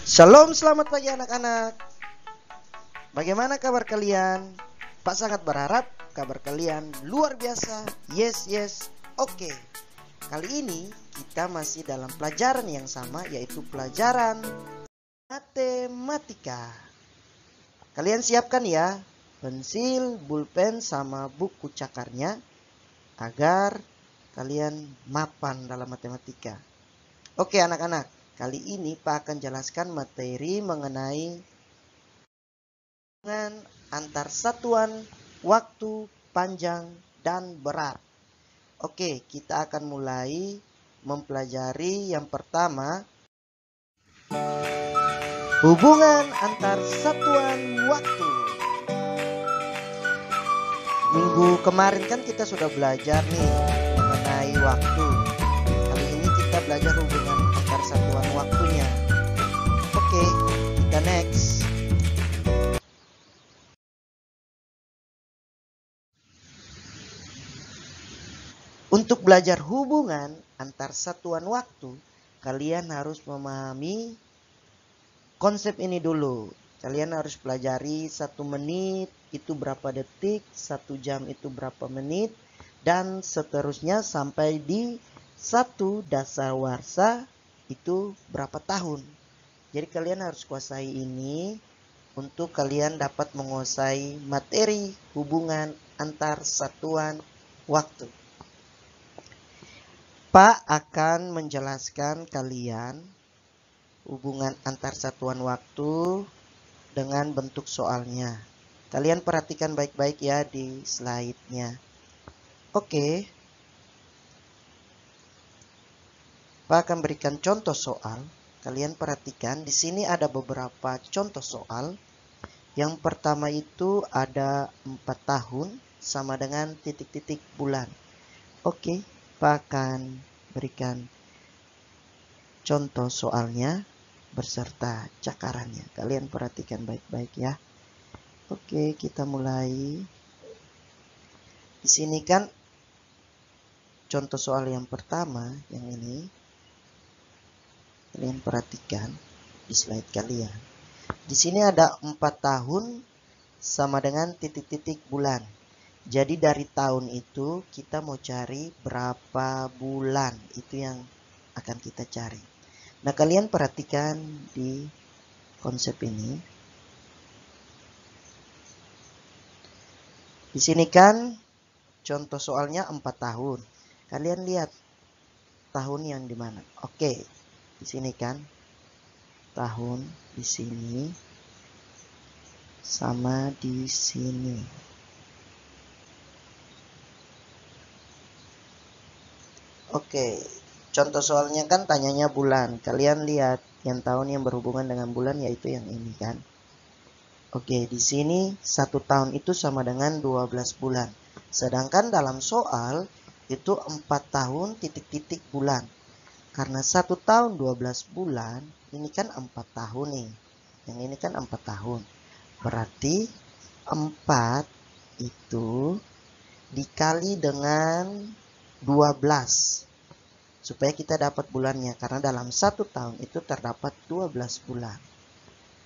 Shalom, selamat pagi anak-anak. Bagaimana kabar kalian? Pak sangat berharap kabar kalian luar biasa. Yes, yes, oke. Kali ini kita masih dalam pelajaran yang sama, yaitu pelajaran matematika. Kalian siapkan ya pensil, pulpen, sama buku cakarnya agar kalian mapan dalam matematika. Oke anak-anak, kali ini Pak akan jelaskan materi mengenai hubungan antar satuan waktu panjang dan berat. Oke, kita akan mulai mempelajari yang pertama, hubungan antar satuan waktu. Minggu kemarin kan kita sudah belajar nih mengenai waktu. Kali ini kita belajar hubungan antar satuan waktunya. Oke, kita next. Untuk belajar hubungan antar satuan waktu, kalian harus memahami konsep ini dulu. Kalian harus pelajari 1 menit itu berapa detik, 1 jam itu berapa menit, dan seterusnya sampai di 1 dasawarsa itu berapa tahun. Jadi kalian harus kuasai ini untuk kalian dapat menguasai materi hubungan antar satuan waktu. Pak akan menjelaskan kalian hubungan antar satuan waktu dengan bentuk soalnya. Kalian perhatikan baik-baik ya di slide-nya. Oke. Pak akan berikan contoh soal. Kalian perhatikan di sini ada beberapa contoh soal. Yang pertama itu ada 4 tahun sama dengan titik-titik bulan. Oke, Pak akan berikan contoh soalnya beserta cakarannya. Kalian perhatikan baik-baik ya. Oke, kita mulai. Di sini kan contoh soal yang pertama, yang ini. Kalian perhatikan di slide kalian. Di sini ada 4 tahun sama dengan titik-titik bulan. Jadi dari tahun itu kita mau cari berapa bulan. Itu yang akan kita cari. Nah, kalian perhatikan di konsep ini. Di sini kan contoh soalnya 4 tahun. Kalian lihat tahun yang di mana? Oke, di sini kan tahun di sini sama di sini. Oke. Contoh soalnya kan tanyanya bulan. Kalian lihat yang tahun yang berhubungan dengan bulan yaitu yang ini kan. Oke, di sini 1 tahun itu sama dengan 12 bulan. Sedangkan dalam soal itu 4 tahun titik-titik bulan. Karena 1 tahun 12 bulan, ini kan 4 tahun nih. Yang ini kan 4 tahun. Berarti 4 itu dikali dengan 12. Supaya kita dapat bulannya, karena dalam 1 tahun itu terdapat 12 bulan.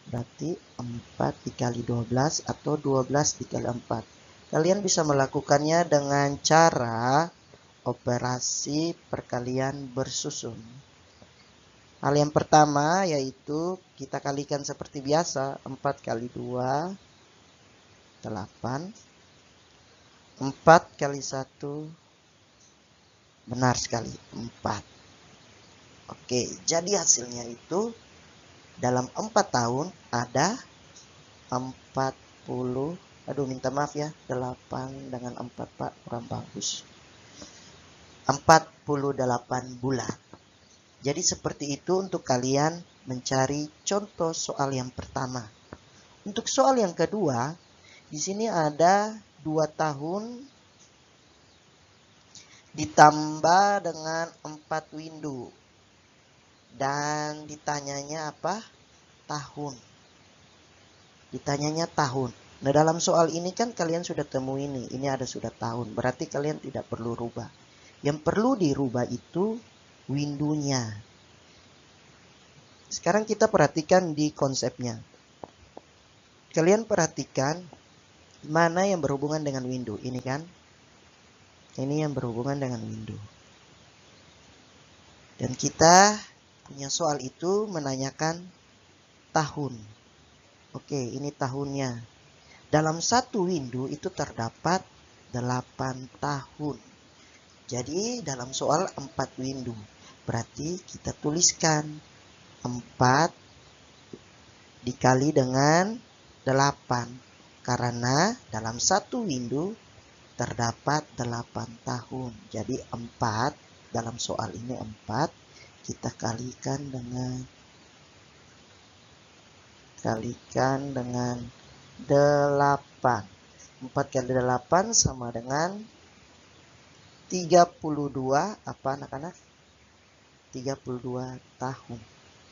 Berarti 4 dikali 12 atau 12 dikali 4. Kalian bisa melakukannya dengan cara operasi perkalian bersusun. Hal yang pertama yaitu kita kalikan seperti biasa. 4 kali 2, 8. 4 kali 1, benar sekali, 4. Oke, jadi hasilnya itu dalam 4 tahun ada 40. Aduh, minta maaf ya, 8 dengan 4 Pak, kurang bagus. 48 bulan. Jadi seperti itu untuk kalian mencari contoh soal yang pertama. Untuk soal yang kedua, di sini ada 2 tahun ditambah dengan 4 window. Dan ditanyanya apa? Tahun. Ditanyanya tahun. Nah, dalam soal ini kan kalian sudah temui ini. Ini ada sudah tahun. Berarti kalian tidak perlu rubah. Yang perlu dirubah itu window-nya. Sekarang kita perhatikan di konsepnya. Kalian perhatikan mana yang berhubungan dengan window. Ini kan. Ini yang berhubungan dengan window. Dan kita punya soal itu menanyakan tahun. Oke, ini tahunnya. Dalam satu window itu terdapat 8 tahun. Jadi dalam soal 4 window. Berarti kita tuliskan 4 dikali dengan 8. Karena dalam satu window terdapat 8 tahun. Jadi 4 dalam soal ini 4 kita kalikan dengan 8. 4 kali 8 sama dengan 32. Apa anak-anak? 32 tahun.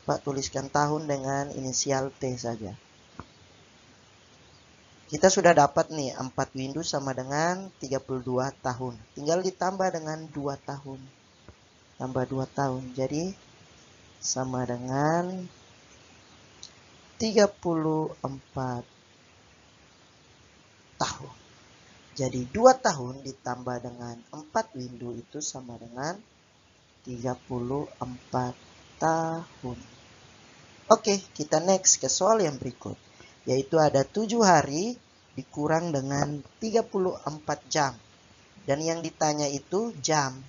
Pak tuliskan tahun dengan inisial T saja. Kita sudah dapat nih 4 window sama dengan 32 tahun. Tinggal ditambah dengan 2 tahun. Tambah 2 tahun. Jadi sama dengan 34 tahun. Jadi 2 tahun ditambah dengan 4 window itu sama dengan 34 tahun. Oke, kita next ke soal yang berikut. Yaitu ada 7 hari dikurang dengan 34 jam. Dan yang ditanya itu jam.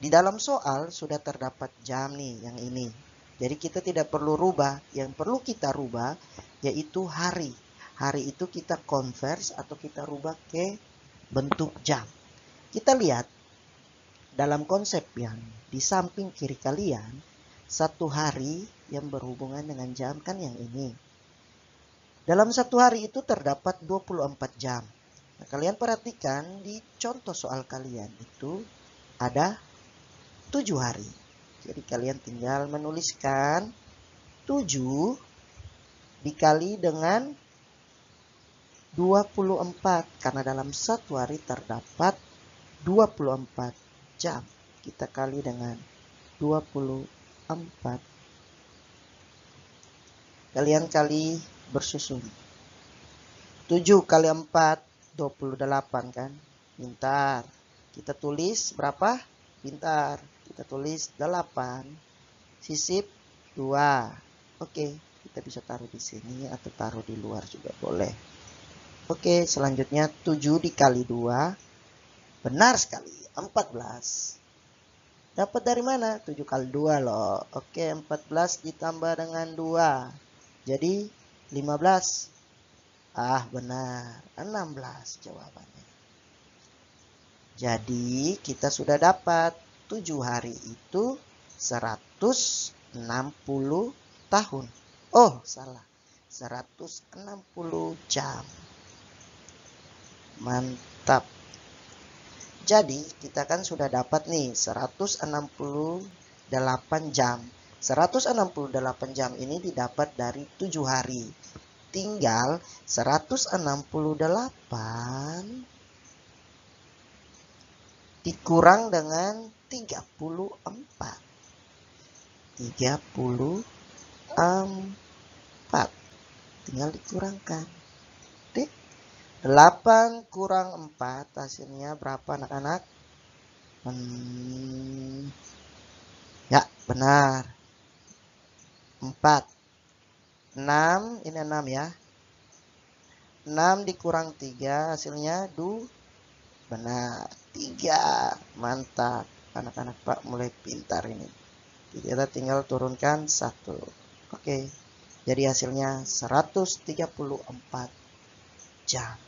Di dalam soal sudah terdapat jam nih, yang ini. Jadi kita tidak perlu rubah. Yang perlu kita rubah yaitu hari. Hari itu kita convert atau kita rubah ke bentuk jam. Kita lihat dalam konsep yang di samping kiri kalian, satu hari yang berhubungan dengan jam kan yang ini. Dalam satu hari itu terdapat 24 jam. Nah, kalian perhatikan di contoh soal kalian itu ada 7 hari. Jadi kalian tinggal menuliskan 7 dikali dengan 24. Karena dalam satu hari terdapat 24 jam. Kita kali dengan 24. Kalian kali bersusun. 7 kali 4, 28 kan? Pintar. Kita tulis berapa? Pintar. Kita tulis 8. Sisip 2. Oke, kita bisa taruh di sini atau taruh di luar juga boleh. Oke, selanjutnya 7 dikali 2. Benar sekali, 14. Dapat dari mana? 7 kali 2 loh. Oke, 14 ditambah dengan 2. Jadi 15. Ah, benar. 16 jawabannya. Jadi kita sudah dapat 7 hari itu 160 tahun. Oh, salah. 160 jam. Mantap. Jadi kita kan sudah dapat nih 168 jam. 168 jam ini didapat dari 7 hari. Tinggal 168 dikurang dengan 34. 34. Tinggal dikurangkan. 8 kurang 4 hasilnya berapa anak-anak? Ya, benar. 4. 6, ini 6 ya. 6 dikurang 3 hasilnya 2. Benar, 3. Mantap. Anak-anak Pak mulai pintar ini. Kita tinggal turunkan 1. Oke. Jadi hasilnya 134 jam.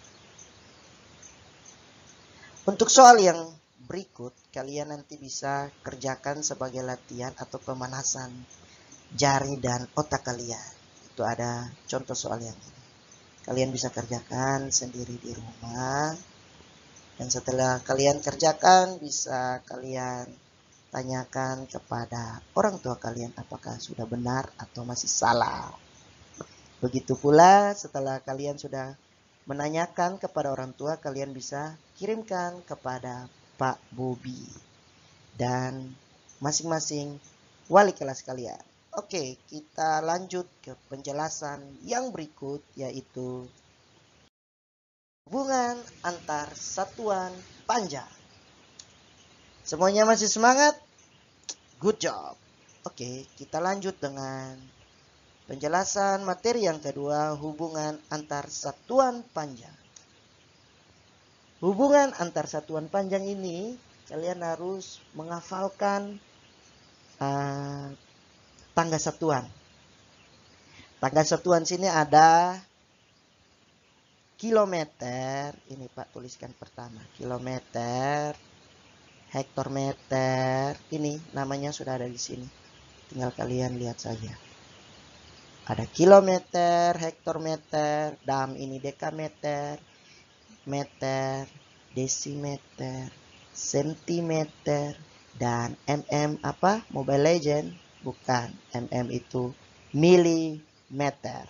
Untuk soal yang berikut, kalian nanti bisa kerjakan sebagai latihan atau pemanasan jari dan otak kalian. Itu ada contoh soal yang ini. Kalian bisa kerjakan sendiri di rumah. Dan setelah kalian kerjakan, bisa kalian tanyakan kepada orang tua kalian apakah sudah benar atau masih salah. Begitu pula setelah kalian sudah menanyakan kepada orang tua, kalian bisa kirimkan kepada Pak Bobi dan masing-masing wali kelas kalian. Oke, kita lanjut ke penjelasan yang berikut, yaitu hubungan antar satuan panjang. Semuanya masih semangat? Good job. Oke, kita lanjut dengan penjelasan materi yang kedua, hubungan antar satuan panjang. Hubungan antar satuan panjang ini, kalian harus menghafalkan tangga satuan. Tangga satuan sini ada kilometer. Ini Pak tuliskan pertama. Kilometer, hektometer. Ini namanya sudah ada di sini. Tinggal kalian lihat saja. Ada kilometer, hektometer, dam ini dekameter, meter, desimeter, sentimeter, dan mm apa? Mobile Legend? Bukan. Mm itu milimeter.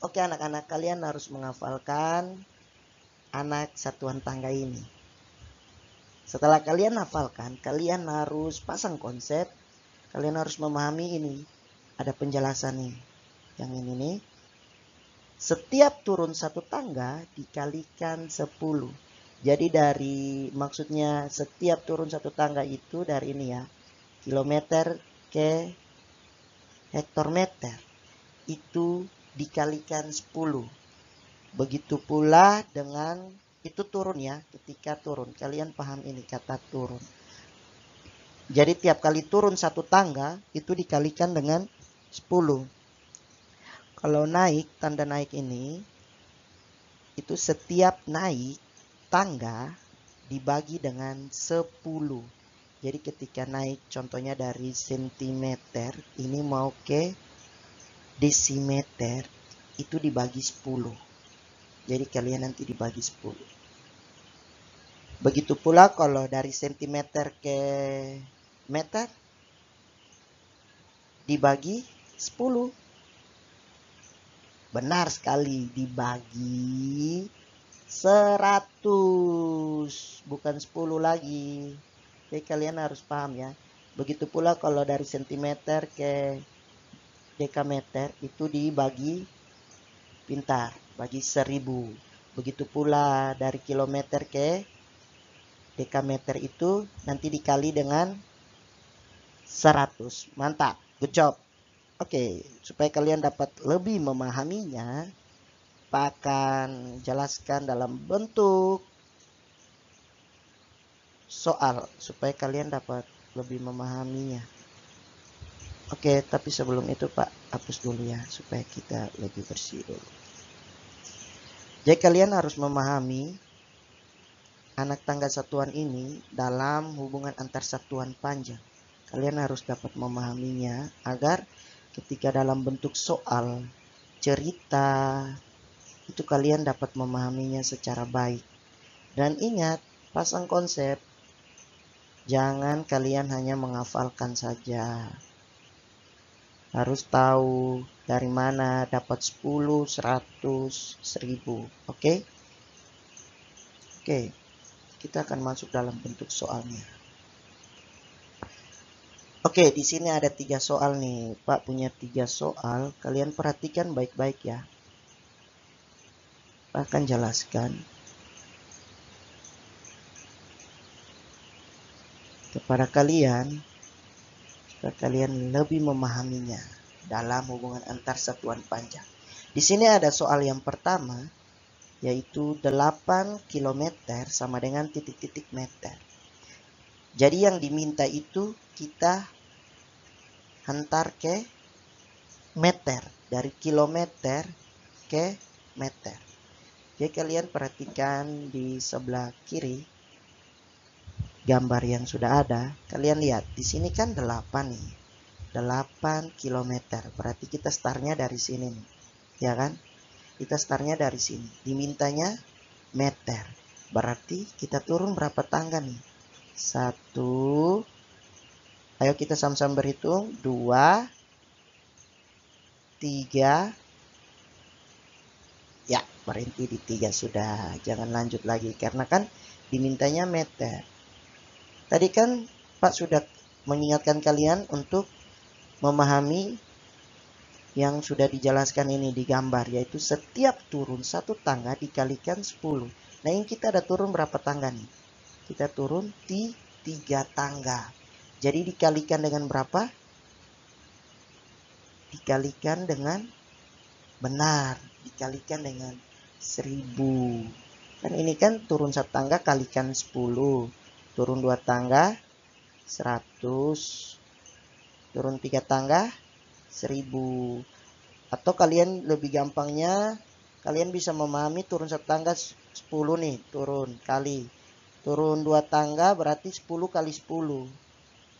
Oke anak-anak, kalian harus menghafalkan anak satuan tangga ini. Setelah kalian hafalkan, kalian harus pasang konsep. Kalian harus memahami ini. Ada penjelasan nih. Yang ini nih. Setiap turun satu tangga dikalikan 10. Jadi maksudnya setiap turun satu tangga itu dari ini ya. Kilometer ke hektometer. Itu dikalikan 10. Begitu pula dengan itu turun ya, ketika turun. Kalian paham ini kata turun. Jadi tiap kali turun satu tangga itu dikalikan dengan 10. Kalau naik, tanda naik ini itu setiap naik tangga dibagi dengan 10. Jadi ketika naik contohnya dari sentimeter ini mau ke desimeter itu dibagi 10. Jadi kalian nanti dibagi 10. Begitu pula kalau dari sentimeter ke meter dibagi 10. Benar sekali, dibagi 100. Bukan 10 lagi. Jadi kalian harus paham ya. Begitu pula kalau dari sentimeter ke dekameter itu dibagi pintar, bagi 1000. Begitu pula dari kilometer ke dekameter itu nanti dikali dengan 100. Mantap, good job. Oke, supaya kalian dapat lebih memahaminya, Pak akan jelaskan dalam bentuk soal supaya kalian dapat lebih memahaminya. Oke, tapi sebelum itu Pak hapus dulu ya supaya kita lebih bersih dulu. Jadi kalian harus memahami anak tangga satuan ini dalam hubungan antar satuan panjang. Kalian harus dapat memahaminya agar ketika dalam bentuk soal, cerita, itu kalian dapat memahaminya secara baik. Dan ingat, pasang konsep. Jangan kalian hanya menghafalkan saja. Harus tahu dari mana dapat 10, 100, 1000. Oke? Oke. Kita akan masuk dalam bentuk soalnya. Oke, di sini ada 3 soal nih. Pak punya 3 soal. Kalian perhatikan baik-baik ya. Pak akan jelaskan kepada kalian supaya kalian lebih memahaminya dalam hubungan antar satuan panjang. Di sini ada soal yang pertama, yaitu 8 km sama dengan titik-titik meter. Jadi yang diminta itu kita hantar ke meter, dari kilometer ke meter. Jadi kalian perhatikan di sebelah kiri gambar yang sudah ada, kalian lihat di sini kan 8 nih. 8 km. Berarti kita startnya dari sini nih. Ya kan? Kita startnya dari sini. Dimintanya meter. Berarti kita turun berapa tangga nih? 1. Ayo kita sama-sama berhitung. 2, 3. Ya, berhenti di 3 sudah. Jangan lanjut lagi. Karena kan dimintanya meter. Tadi kan Pak sudah mengingatkan kalian untuk memahami yang sudah dijelaskan ini di gambar, yaitu setiap turun satu tangga dikalikan 10. Nah, ini kita ada turun berapa tangga nih? Kita turun 3 tangga. Jadi dikalikan dengan berapa? Dikalikan dengan benar, dikalikan dengan 1000. Kan ini kan turun satu tangga kalikan 10. Turun 2 tangga 100. Turun 3 tangga 1000. Atau kalian lebih gampangnya, kalian bisa memahami turun satu tangga 10 nih, turun kali. Turun 2 tangga berarti 10 kali 10.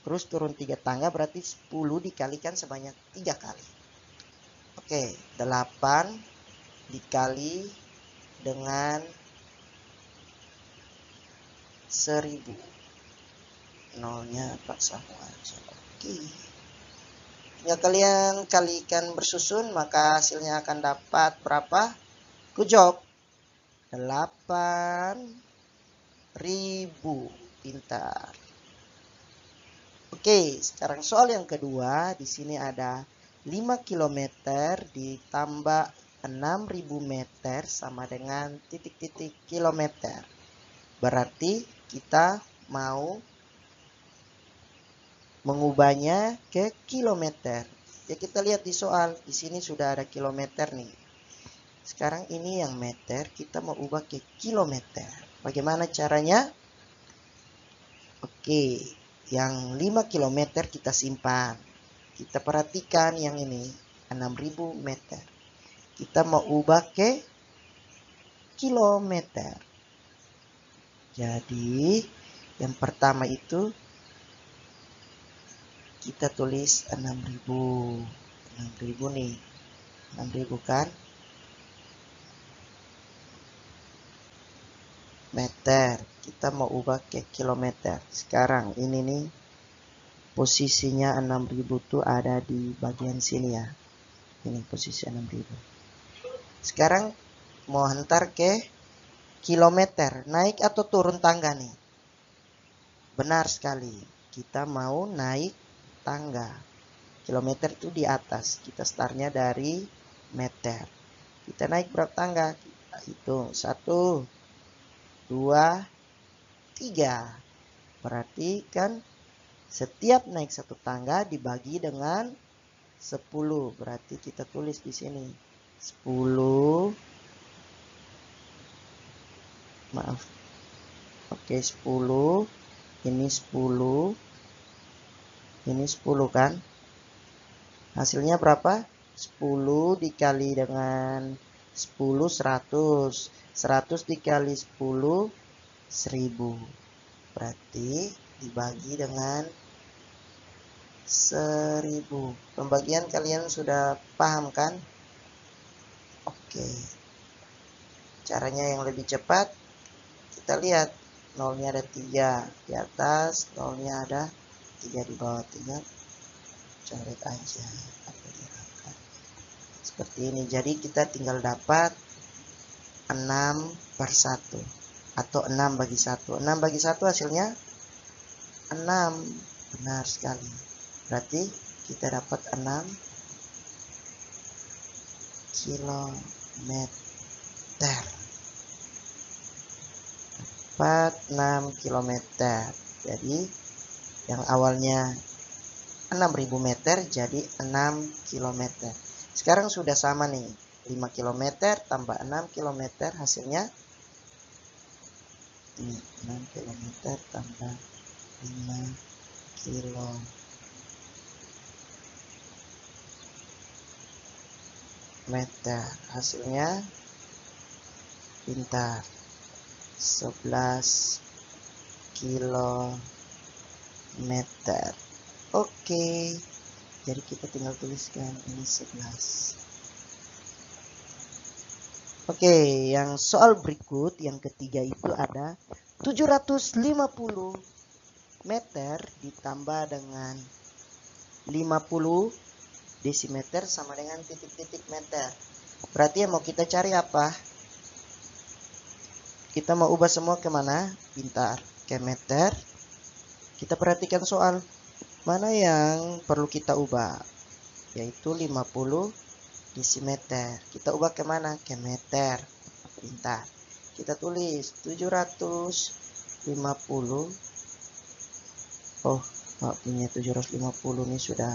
Terus turun 3 tangga berarti 10 dikalikan sebanyak 3 kali. Oke, 8 dikali dengan 1000. Nolnya tak sama aja. Oke. Jika kalian kalikan bersusun, maka hasilnya akan dapat berapa? Kujok 8.000. Pintar. Oke, sekarang soal yang kedua. Di sini ada 5 km ditambah 6.000 meter sama dengan titik-titik kilometer. Berarti kita mau mengubahnya ke kilometer. Ya, kita lihat di soal. Di sini sudah ada kilometer nih. Sekarang ini yang meter, kita mau ubah ke kilometer. Bagaimana caranya? Oke, yang 5 km kita simpan. Kita perhatikan yang ini, 6.000 meter. Kita mau ubah ke kilometer. Jadi, yang pertama itu kita tulis 6.000. 6.000 nih. 6.000 kan? Meter. Kita mau ubah ke kilometer. Sekarang ini nih, posisinya 6.000 tuh ada di bagian sini ya. Ini posisi 6.000. Sekarang mau hantar ke kilometer. Naik atau turun tangga nih? Benar sekali. Kita mau naik tangga. Kilometer itu di atas. Kita startnya dari meter. Kita naik berapa tangga? Kita hitung. 1, 2, 3. Berarti kan setiap naik satu tangga dibagi dengan 10. Berarti kita tulis di sini 10. Maaf. Oke, 10. Ini 10. Ini 10 kan? Hasilnya berapa? 10 dikali dengan 10, 100. 100 dikali 10, 1000. Berarti dibagi dengan 1000. Pembagian kalian sudah paham kan? Oke. Caranya yang lebih cepat, kita lihat. Nolnya ada 3 di atas, nolnya ada 3 di bawah. 3 coret aja atau diangkat seperti ini. Jadi kita tinggal dapat 6/1 atau 6 bagi 1. 6 bagi 1 hasilnya 6. Benar sekali. Berarti kita dapat 6 kilometer. Dapat 6 kilometer. Jadi yang awalnya 6.000 meter jadi 6 km. Sekarang sudah sama nih. 5 km tambah 6 km hasilnya ini 6 km tambah 5 km. Hasilnya pintar. 11 km. Oke. Jadi kita tinggal tuliskan ini 11. Oke, yang soal berikut yang ketiga itu ada 750 meter ditambah dengan 50 desimeter sama dengan titik-titik meter. Berarti yang mau kita cari apa? Kita mau ubah semua kemana? Pintar. Ke meter. Kita perhatikan soal. Mana yang perlu kita ubah? Yaitu 50 desimeter. Kita ubah ke mana? Ke meter. Pintar. Kita tulis 750. Oh, Pak punya 750 nih sudah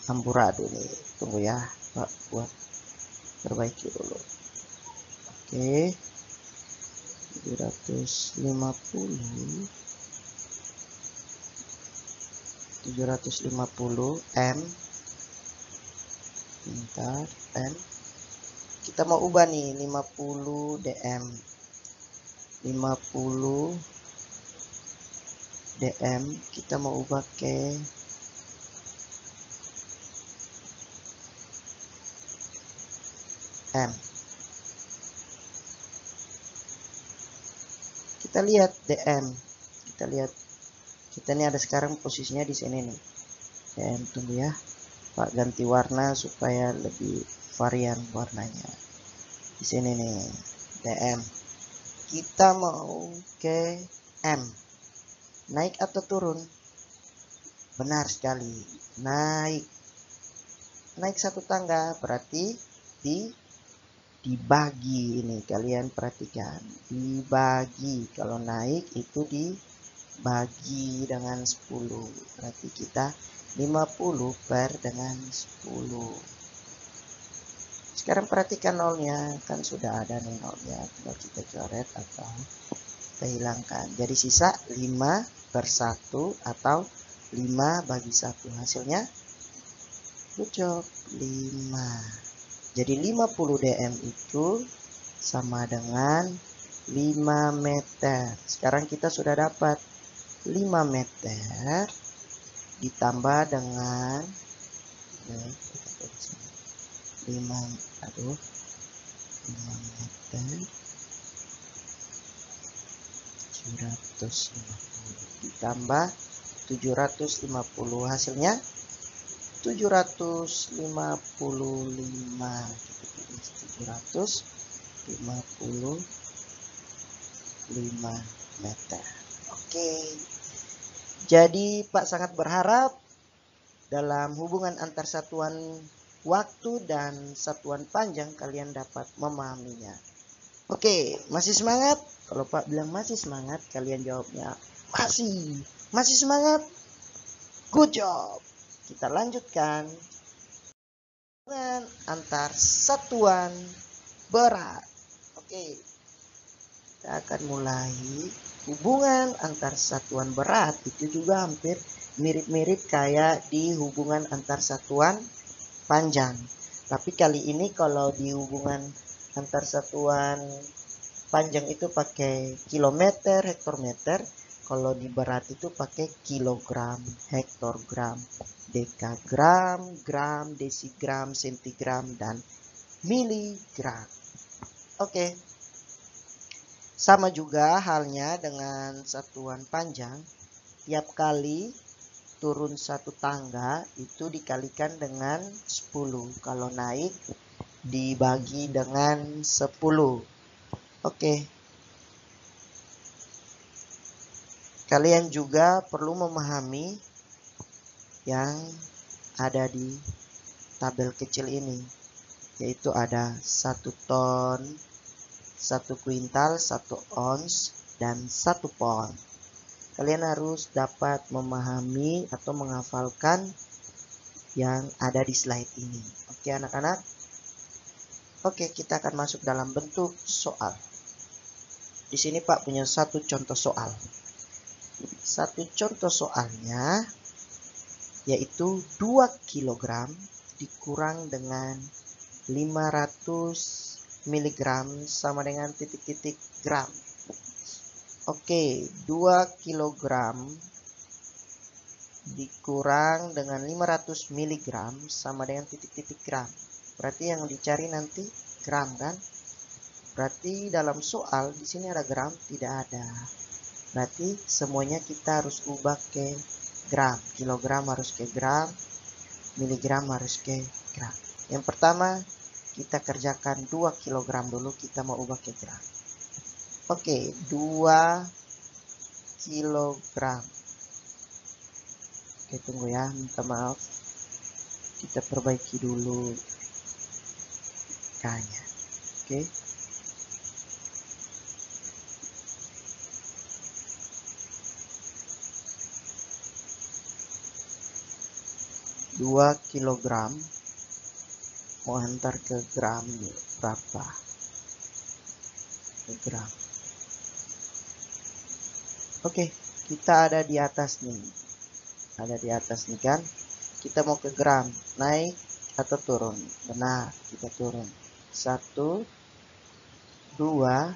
amburadul nih. Tunggu ya, Pak buat perbaiki dulu. Oke. 750 M. Bentar, M. Kita mau ubah nih 50 dm. 50 dm kita mau ubah ke M. Kita lihat dm. Kita lihat. Kita ini ada sekarang posisinya di sini nih. DM, tunggu ya. Pak ganti warna supaya lebih varian warnanya. Di sini nih, DM. Kita mau ke M. Naik atau turun? Benar sekali. Naik. Naik satu tangga berarti dibagi ini. Kalian perhatikan. Dibagi. Kalau naik itu dibagi dengan 10. Berarti kita 50 per dengan 10. Sekarang perhatikan nolnya, kan sudah ada nih nolnya, tinggal kita coret atau kita hilangkan. Jadi sisa 5 per 1 atau 5 bagi 1. Hasilnya cocok 5. Jadi 50 dm itu sama dengan 5 meter. Sekarang kita sudah dapat 5 meter ditambah dengan 5 meter ditambah 750, hasilnya 755. 755 meter. Oke. Jadi Pak sangat berharap dalam hubungan antar satuan waktu dan satuan panjang kalian dapat memahaminya. Oke, masih semangat? Kalau Pak bilang masih semangat, kalian jawabnya masih semangat. Good job. Kita lanjutkan hubungan antar satuan berat. Oke, kita akan mulai hubungan antar satuan berat. Itu juga hampir mirip-mirip kayak di hubungan antar satuan panjang. Tapi kali ini kalau di hubungan antar satuan panjang itu pakai kilometer, hektometer. Kalau di berat itu pakai kilogram, hektogram, dekagram, gram, desigram, sentigram, dan miligram. Oke. Sama juga halnya dengan satuan panjang. Tiap kali turun satu tangga itu dikalikan dengan 10. Kalau naik dibagi dengan 10. Oke. Kalian juga perlu memahami yang ada di tabel kecil ini. Yaitu ada 1 ton, 1 kuintal, 1 ons, dan 1 pon. Kalian harus dapat memahami atau menghafalkan yang ada di slide ini. Oke anak-anak? Oke, kita akan masuk dalam bentuk soal. Di sini Pak punya satu contoh soal. Satu contoh soalnya yaitu 2 kg dikurang dengan 500 mg sama dengan titik-titik gram. Oke, 2 kg dikurang dengan 500 mg sama dengan titik-titik gram. Berarti yang dicari nanti gram kan? Berarti dalam soal di sini ada gram, tidak ada. Berarti semuanya kita harus ubah ke gram. Kilogram harus ke gram, miligram harus ke gram. Yang pertama kita kerjakan 2 kg dulu, kita mau ubah ke gram. Oke, 2 kg. Oke, tunggu ya, minta maaf. Kita perbaiki dulu kayaknya. Oke. Dua kilogram mau antar ke gram berapa? Ke gram. Oke, kita ada di atas nih. Ada di atas nih kan. Kita mau ke gram, naik atau turun? Benar, kita turun. 1, 2,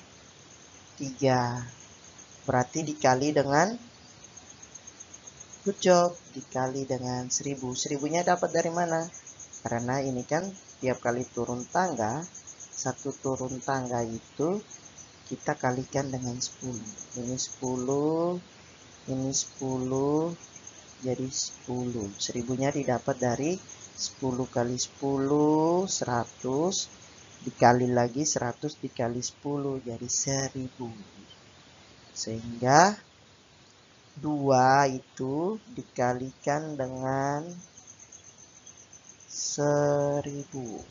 3. Berarti dikali dengan, good job, dikali dengan 1000. 1000-nya dapat dari mana? Karena ini kan tiap kali turun tangga, satu turun tangga itu kita kalikan dengan 10. Ini 10, ini 10, jadi 10. 1000-nya didapat dari 10 kali 10, 100, dikali lagi 100 dikali 10, jadi 1000. Sehingga 2 itu dikalikan dengan 1000.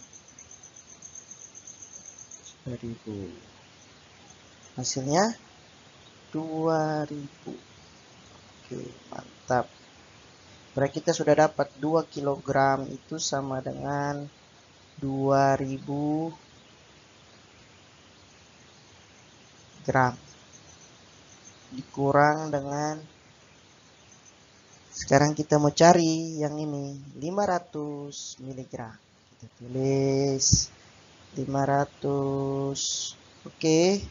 Hasilnya 2000. Oke, mantap. Berarti kita sudah dapat 2 kg itu sama dengan 2000 gram. Dikurang dengan, sekarang kita mau cari yang ini, 500 mg. Kita tulis 500. Oke.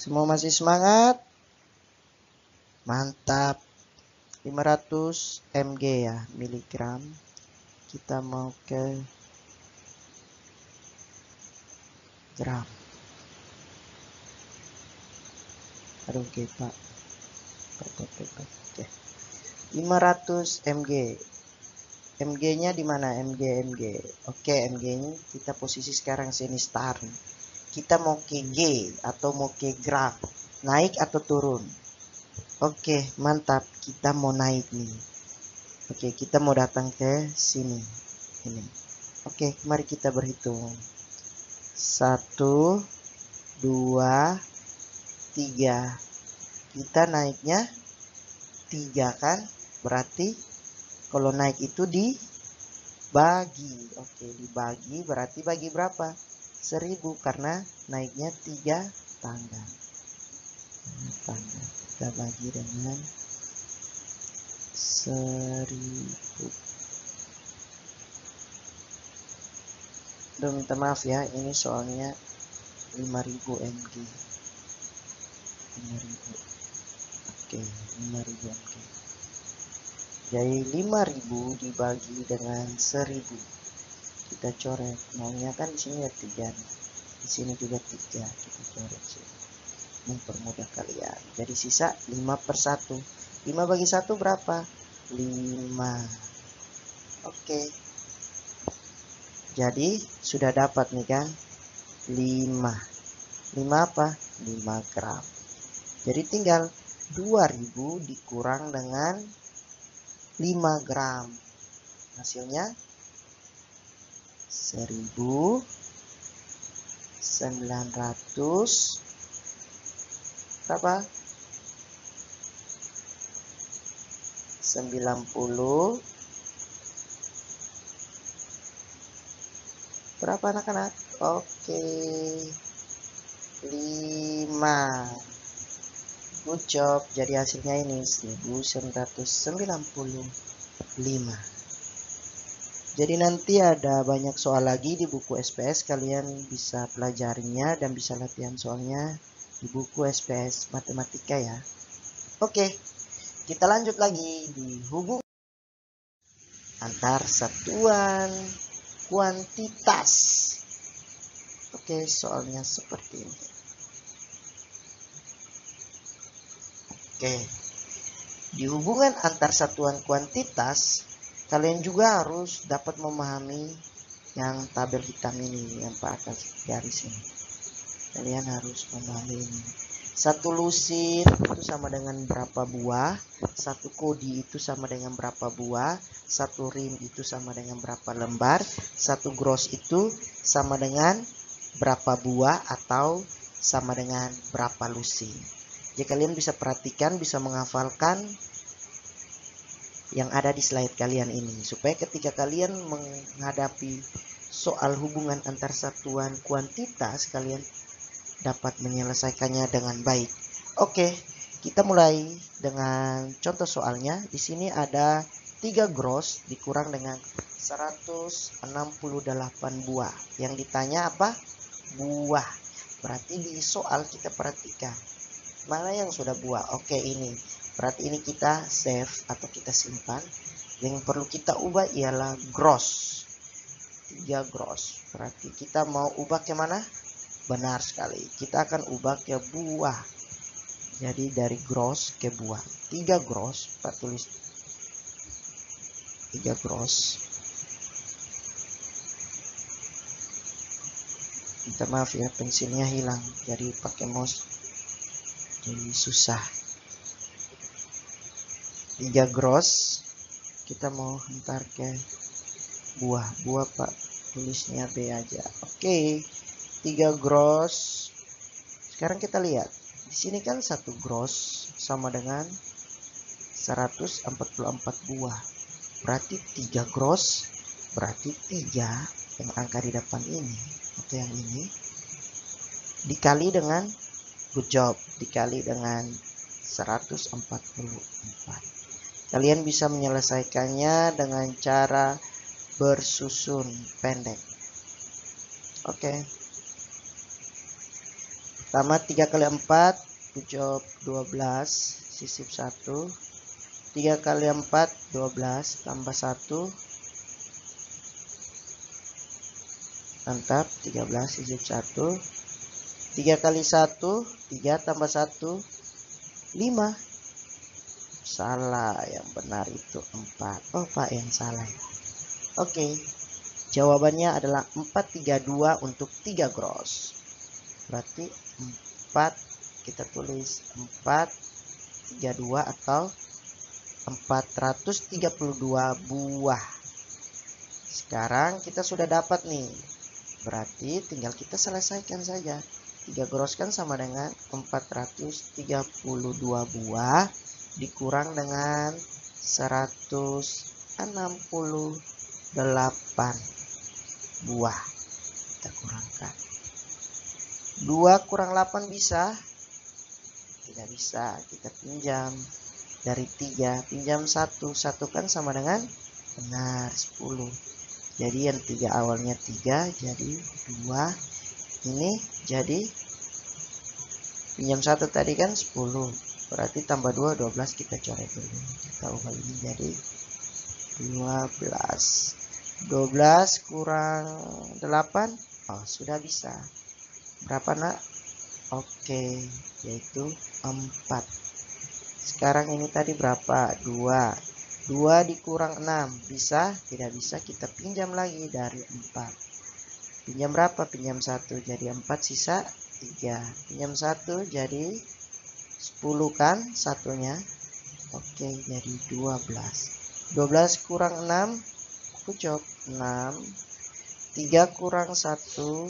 Semua masih semangat? Mantap. 500 mg ya, miligram. Kita mau ke gram. Aduh, oke, Pak. Oke. 500 mg. Mg-nya di mana? Mg. Oke, Mg-nya kita posisi sekarang sini start. Kita mau ke G atau mau ke gram. Naik atau turun? Oke, mantap. Kita mau naik nih. Oke, kita mau datang ke sini. Ini. Oke, mari kita berhitung. 1, 2, 3. Kita naiknya 3 kan? Berarti kalau naik itu dibagi. Oke, dibagi berarti bagi berapa? 1000 karena naiknya 3 tangga. Kita bagi dengan 1000. Duh, minta maaf ya, ini soalnya 5000 mg. 5000. Oke, 5000 mg. Jadi 5000 dibagi dengan 1000. Kita coret. Maunya kan di sini ya 3. Di sini juga 3. Kita coret sih. Mempermudah kalian. Jadi sisa 5/1. 5 bagi 1 berapa? 5. Oke. Jadi sudah dapat nih kan? 5. 5 apa? 5 gram. Jadi tinggal 2000 dikurang dengan 5 gram. Hasilnya 1900 berapa? 90. Berapa anak-anak? Oke. 5. Good job. Jadi hasilnya ini 1995. Jadi nanti ada banyak soal lagi di buku SPS. Kalian bisa pelajarinya dan bisa latihan soalnya di buku SPS Matematika ya. Oke. Kita lanjut lagi di hubungan antar satuan kuantitas. Oke, soalnya seperti ini. Oke. Di hubungan antar satuan kuantitas, kalian juga harus dapat memahami yang tabel hitam ini, yang pakai garis ini. Kalian harus memahami ini. Satu lusin itu sama dengan berapa buah, satu kodi itu sama dengan berapa buah, satu rim itu sama dengan berapa lembar, satu gross itu sama dengan berapa buah atau sama dengan berapa lusin. Jadi kalian bisa perhatikan, bisa menghafalkan yang ada di slide kalian ini, supaya ketika kalian menghadapi soal hubungan antar satuan kuantitas, kalian dapat menyelesaikannya dengan baik. Oke, kita mulai dengan contoh soalnya. Di sini ada 3 gross dikurang dengan 168 buah. Yang ditanya apa? Buah. Berarti di soal kita perhatikan mana yang sudah buah. Oke, ini. Berarti ini kita save atau kita simpan. Yang perlu kita ubah ialah gross. 3 gross. Berarti kita mau ubah ke mana? Benar sekali. Kita akan ubah ke buah. Jadi dari gross ke buah. 3 gross. Pak tulis 3 gross. Minta maaf ya, pensilnya hilang. Jadi pakai mouse jadi susah. 3 gross. Kita mau hantar ke buah. Buah Pak tulisnya B aja. Oke. 3 gross. Sekarang kita lihat. Di sini kan 1 gross sama dengan 144 buah. Berarti 3 gross. Berarti 3 yang angka di depan ini atau yang ini dikali dengan, good job, dikali dengan 144. Kalian bisa menyelesaikannya dengan cara bersusun pendek. Oke. Pertama 3 kali 4, good job, 12, sisip 1. 3 kali 4, 12, tambah 1. Mantap, 13, sisip 1. 3 kali 1, 3 tambah 1, 5. Salah, yang benar itu 4. Oh, Pak yang salah. Oke, jawabannya adalah 432 untuk 3 gross. Berarti 4, kita tulis 432 atau 432 buah. Sekarang kita sudah dapat nih. Berarti tinggal kita selesaikan saja. 3 gross kan sama dengan 432 buah dikurang dengan 168 buah. Kita kurangkan. 2 kurang 8 bisa? Tidak bisa. Kita pinjam dari 3. Pinjam 1. 1 kan sama dengan? Benar, 10. Jadi yang 3 awalnya 3. Jadi 2. Ini jadi pinjam 1 tadi kan 10. Berarti tambah 2, 12. Kita coret dulu. Kita ubah ini jadi 12. 12 kurang 8. Oh, sudah bisa. Berapa nak? Oke, yaitu 4. Sekarang ini tadi berapa? 2. 2 dikurang 6. Bisa? Tidak bisa. Kita pinjam lagi dari 4. Pinjam berapa? Pinjam 1. Jadi 4 sisa 3. Pinjam 1 jadi 10 kan satunya. Oke, jadi 12. 12 kurang 6. Kucok 6. 3 kurang 1.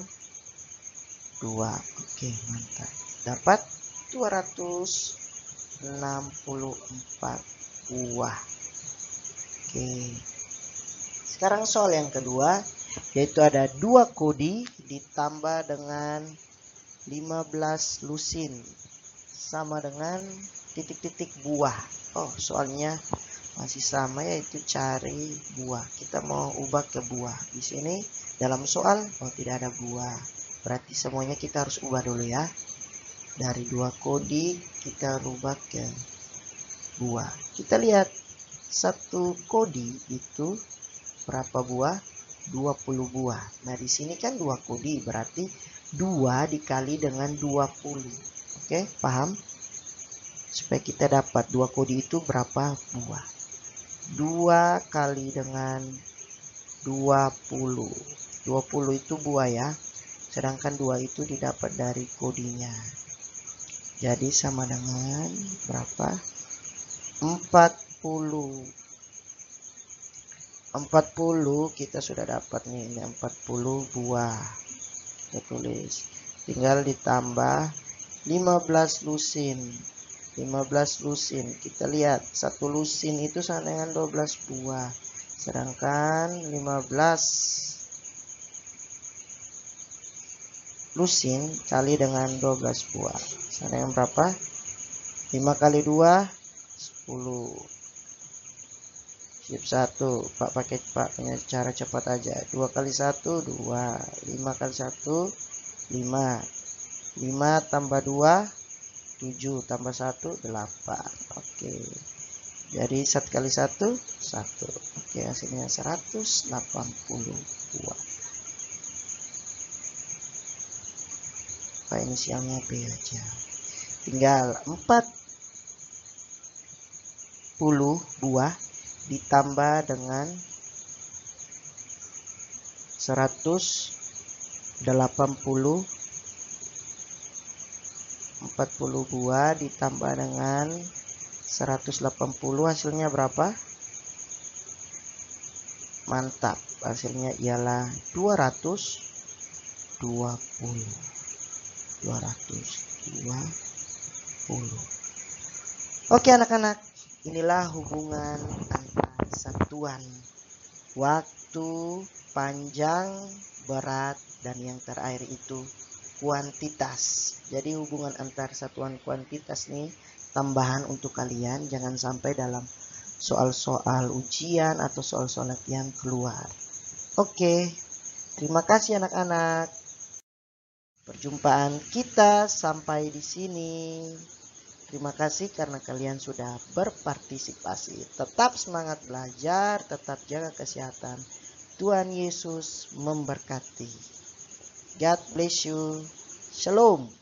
2. Oke, mantap. Dapat 264 buah. Oke. Sekarang soal yang kedua, yaitu ada 2 kodi ditambah dengan 15 lusin sama dengan titik-titik buah. Oh, soalnya masih sama, yaitu cari buah. Kita mau ubah ke buah. Di sini dalam soal tidak ada buah. Berarti semuanya kita harus ubah dulu ya. Dari 2 kodi kita rubah ke buah. Kita lihat 1 kodi itu berapa buah? 20 buah. Nah, di sini kan 2 kodi, berarti 2 dikali dengan 20. Oke, paham? Supaya kita dapat 2 kodi itu berapa buah. 2 kali dengan 20. 20 itu buah ya. Sedangkan 2 itu didapat dari kodinya. Jadi sama dengan berapa? 40. 40 kita sudah dapat nih, ini 40 buah. Kita tulis. Tinggal ditambah 15 lusin. 15 lusin. Kita lihat, satu lusin itu sama dengan 12 buah. Sedangkan 15 lusin kali dengan 12 buah. Sama dengan berapa? 5 kali 2, 10. Sip 1. Pak pakai punya cara cepat aja. 2 kali 1, 2. 5 kali 1, 5. 5 tambah 2, 7 tambah 1, 8. Oke. Jadi 1 kali 1, 1. Oke, hasilnya 180 buah. Pak inisialnya B aja. Tinggal 40 buah ditambah dengan 180. 40 buah ditambah dengan 180, hasilnya berapa? Mantap, hasilnya ialah 220. Oke anak-anak, inilah hubungan antar satuan waktu, panjang, berat, dan yang terakhir itu kuantitas. Jadi hubungan antar satuan kuantitas nih tambahan untuk kalian, jangan sampai dalam soal-soal ujian atau soal-soal latihan keluar. Oke, terima kasih anak-anak. Perjumpaan kita sampai di sini. Terima kasih karena kalian sudah berpartisipasi. Tetap semangat belajar, tetap jaga kesehatan. Tuhan Yesus memberkati. God bless you. Shalom.